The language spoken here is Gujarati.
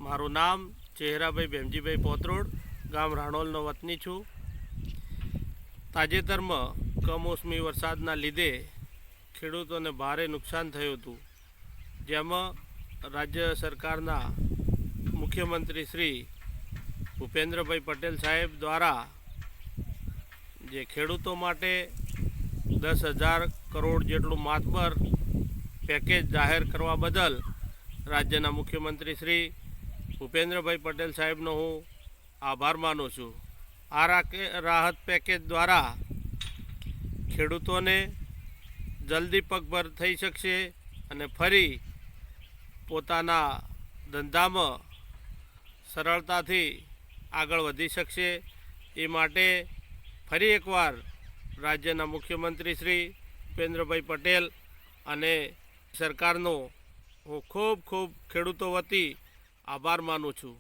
મારું નામ ચહેરાભાઈ ભેમજીભાઈ પોત્રોડ, ગામ રાણોલનો વતની છું। તાજેતરમાં કમોસમી વરસાદના લીધે ખેડૂતોને ભારે નુકસાન થયું હતું, જેમાં રાજ્ય સરકારના મુખ્યમંત્રી શ્રી ભૂપેન્દ્રભાઈ પટેલ સાહેબ દ્વારા જે ખેડૂતો માટે 10,000 કરોડ જેટલું માતબર પેકેજ જાહેર કરવા બદલ રાજ્યના મુખ્યમંત્રી શ્રી ભૂપેન્દ્રભાઈ પટેલ સાહેબનો હું આભાર માનું છું। આ રાહત પેકેજ દ્વારા ખેડૂતોને જલ્દી પગભર થઈ શકશે અને ફરી પોતાના ધંધામાં સરળતાથી આગળ વધી શકશે। એ માટે ફરી એકવાર રાજ્યના મુખ્યમંત્રી શ્રી ભૂપેન્દ્રભાઈ પટેલ અને સરકારનો હું ખૂબ ખેડૂતો વતી આભાર માનું છું।